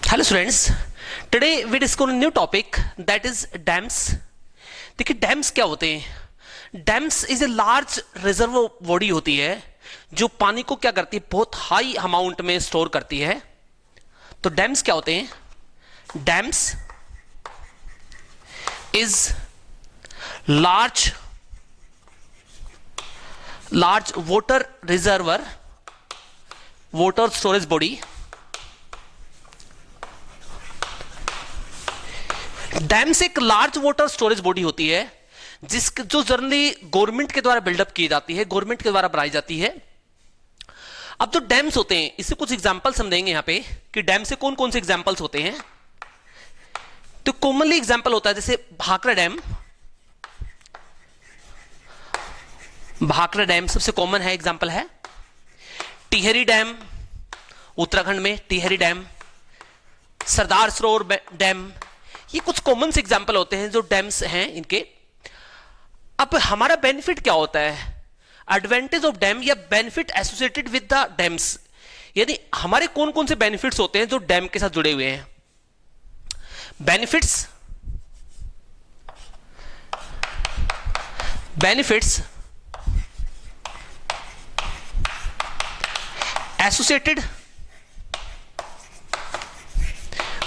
Hello students, today we discuss new topic that is dams. देखिए dams क्या होते हैं। Dams is a large reserve body होती है जो पानी को क्या करती है, बहुत हाई अमाउंट में स्टोर करती है। तो डैम्स क्या होते हैं? Dams is large water reservoir, water storage body. Dams एक लार्ज वाटर स्टोरेज बॉडी होती है जो जनरली गवर्नमेंट के द्वारा बिल्डअप की जाती है, गवर्नमेंट के द्वारा बनाई जाती है। अब जो डैम्स होते हैं, इससे कुछ एग्जांपल्स हम देंगे यहां पे कि डैम से कौन कौन से एग्जांपल्स होते हैं। तो कॉमनली एग्जांपल होता है जैसे भाखड़ा डैम। भाखड़ा डैम सबसे कॉमन है, एग्जांपल है। टिहरी डैम, उत्तराखंड में टिहरी डैम। सरदार सरोवर डैम, ये कुछ कॉमन से एग्जांपल होते हैं जो डैम्स हैं इनके। अब हमारा बेनिफिट क्या होता है, एडवांटेज ऑफ डैम या benefit associated with the dams, यानी हमारे कौन कौन से बेनिफिट्स होते हैं जो डैम के साथ जुड़े हुए हैं। Benefits associated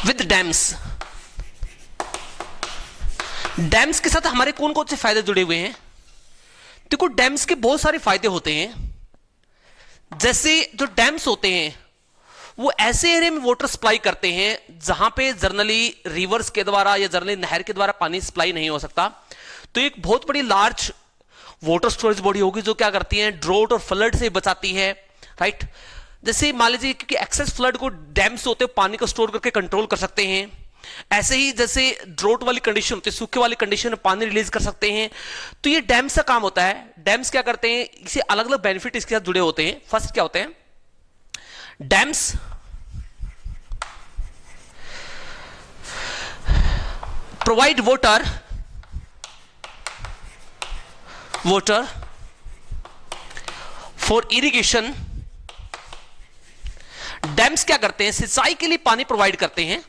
with dams. Dams के साथ हमारे कौन कौन से फायदे जुड़े हुए हैं। देखो डैम्स के बहुत सारे फायदे होते हैं। जैसे जो डैम्स होते हैं वो ऐसे एरिया में वाटर सप्लाई करते हैं जहां पे जनरली रिवर्स के द्वारा या जनरली नहर के द्वारा पानी सप्लाई नहीं हो सकता। तो एक बहुत बड़ी लार्ज वाटर स्टोरेज बॉडी होगी जो क्या करती है, ड्रोट और फ्लड से बचाती है, राइट। जैसे मान लीजिए क्योंकि एक्सेस फ्लड को डैम्स होते हैं पानी को स्टोर करके कंट्रोल कर सकते हैं। ऐसे ही जैसे ड्रोट वाली कंडीशन होती है, सूखे वाली कंडीशन में पानी रिलीज कर सकते हैं। तो ये डैम्स का काम होता है। डैम्स क्या करते हैं, इसे अलग अलग बेनिफिट इसके साथ जुड़े होते हैं। फर्स्ट क्या होते हैं, dams provide water for irrigation. Dams क्या करते हैं, सिंचाई के लिए पानी प्रोवाइड करते हैं।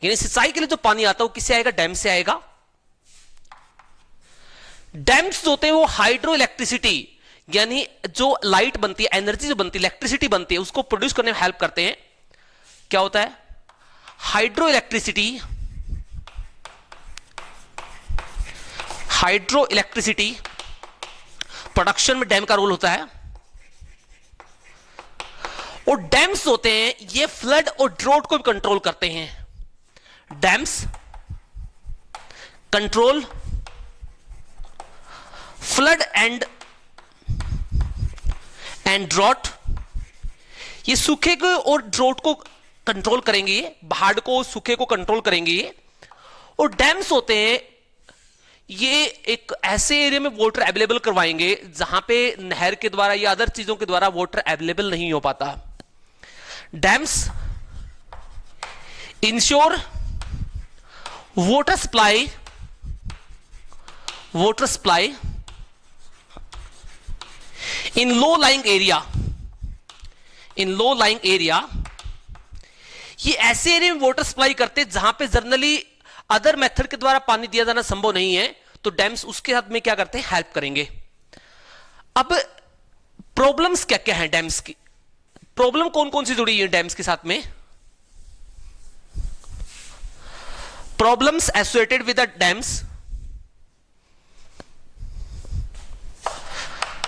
यानी सिंचाई के लिए जो पानी आता है वो किससे आएगा, डैम से आएगा। डैम्स जो होते हैं वो हाइड्रो इलेक्ट्रिसिटी, यानी जो लाइट बनती है, एनर्जी जो बनती है, इलेक्ट्रिसिटी बनती है, उसको प्रोड्यूस करने में हेल्प करते हैं। क्या होता है, हाइड्रो इलेक्ट्रिसिटी प्रोडक्शन में डैम का रोल होता है। और डैम्स होते हैं ये फ्लड और ड्रोट को भी कंट्रोल करते हैं। Dams control flood and drought. ये सूखे को और ड्रॉट को कंट्रोल करेंगे, बाढ़ को सूखे को कंट्रोल करेंगे। और डैम्स होते हैं ये एक ऐसे एरिया में वाटर अवेलेबल करवाएंगे जहां पे नहर के द्वारा या अदर चीजों के द्वारा वाटर अवेलेबल नहीं हो पाता। Dams ensure water supply in low lying area. ये ऐसे एरिया में वाटर सप्लाई करते हैं जहां पे जनरली अदर मेथड के द्वारा पानी दिया जाना संभव नहीं है। तो डैम्स उसके साथ में क्या करते हैं, हेल्प करेंगे। अब प्रॉब्लम्स क्या क्या है डैम्स की, प्रॉब्लम कौन कौन सी जुड़ी है डैम्स के साथ में। Problems associated with the dams,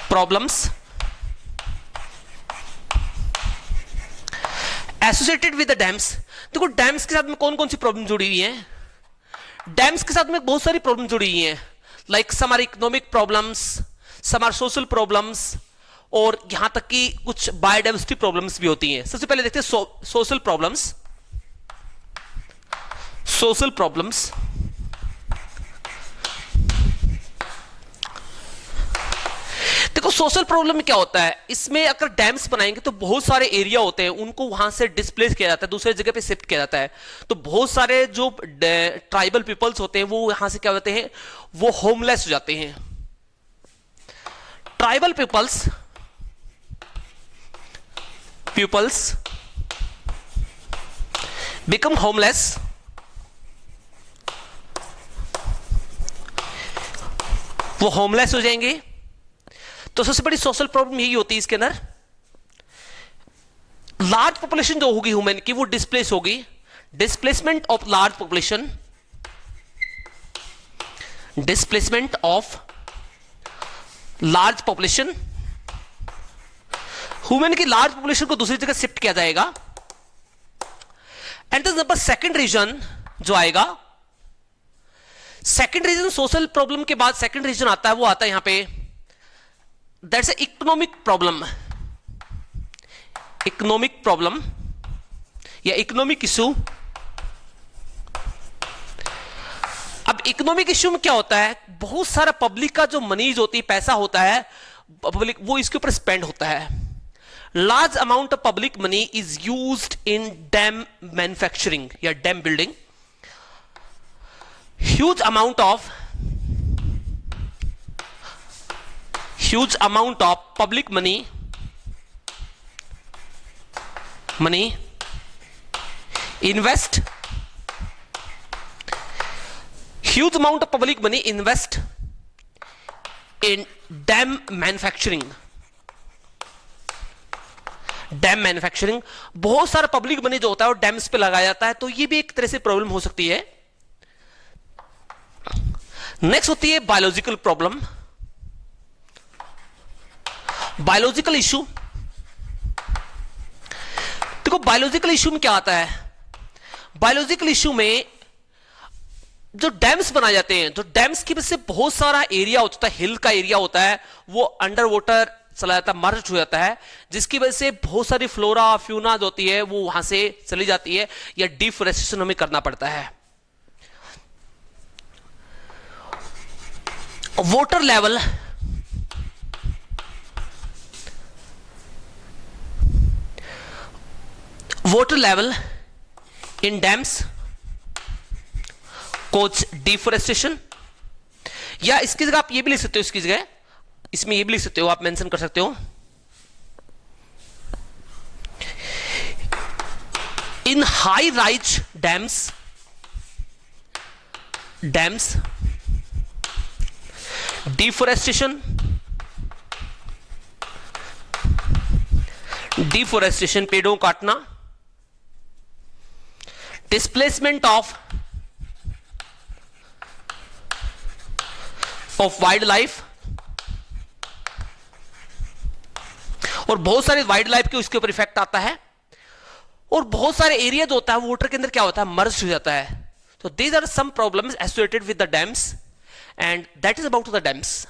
problems associated with the dams। देखो डैम्स के साथ में कौन कौन सी प्रॉब्लम जुड़ी हुई है। डैम्स के साथ में बहुत सारी प्रॉब्लम जुड़ी हुई हैं, like some are economic problems, some are social problems, और यहां तक कि कुछ बायोडाइवर्सिटी प्रॉब्लम्स भी होती हैं। सबसे पहले देखते हैं सोशल प्रॉब्लम्स। देखो सोशल प्रॉब्लम में क्या होता है, इसमें अगर डैम्स बनाएंगे तो बहुत सारे एरिया होते हैं उनको वहां से डिस्प्लेस किया जाता है, दूसरे जगह पे शिफ्ट किया जाता है। तो बहुत सारे जो ट्राइबल पीपल्स होते हैं वो यहां से क्या होते हैं, वो होमलेस हो जाते हैं। ट्राइबल पीपल्स बिकम होमलेस, वो होमलेस हो जाएंगे। तो सबसे बड़ी सोशल प्रॉब्लम यही होती है इसके अंदर। लार्ज पॉपुलेशन जो होगी ह्यूमन की वो डिस्प्लेस होगी, displacement of large population, displacement of large population, human की लार्ज पॉपुलेशन को दूसरी जगह शिफ्ट किया जाएगा। And the number second reason जो आएगा, सेकंड रीजन सोशल प्रॉब्लम के बाद सेकंड रीजन आता है, वो आता है यहां पे, that's economic problem, economic problem या इकोनॉमिक इशू। अब इकोनॉमिक इशू में क्या होता है, बहुत सारा पब्लिक का जो मनीज होती है, पैसा होता है पब्लिक, वो इसके ऊपर स्पेंड होता है। Large amount of public money is used in dam manufacturing या dam building. Huge amount of public money invest, huge amount of public money invest in dam manufacturing, dam manufacturing. बहुत सारा public money जो होता है वो dams पे लगाया जाता है, तो ये भी एक तरह से प्रॉब्लम हो सकती है। नेक्स्ट होती है बायोलॉजिकल प्रॉब्लम, बायोलॉजिकल इशू। देखो बायोलॉजिकल इशू में क्या आता है, बायोलॉजिकल इशू में जो डैम्स बनाए जाते हैं, जो डैम्स की वजह से बहुत सारा एरिया होता है, हिल का एरिया होता है, वो अंडर वाटर चला जाता है, मर्ज हो जाता है, जिसकी वजह से बहुत सारी फ्लोरा फ्यूना जो होती है वो वहां से चली जाती है, या डिफोरेस्टेशन हमें करना पड़ता है। Water level, water level in dams cause deforestation, या इसकी जगह आप ये भी लिख सकते हो, इसकी जगह इसमें ये भी लिख सकते हो, आप मेंशन कर सकते हो, इन हाई राइज डैम्स डिफोरेस्टेशन पेड़ों काटना, डिस्प्लेसमेंट ऑफ वाइल्ड लाइफ, और बहुत सारे वाइल्ड लाइफ के उसके ऊपर इफेक्ट आता है, और बहुत सारे एरिया जो होता है वाटर के अंदर क्या होता है, मर्ज हो जाता है। तो these are some problems associated with the dams, and that is about the dams.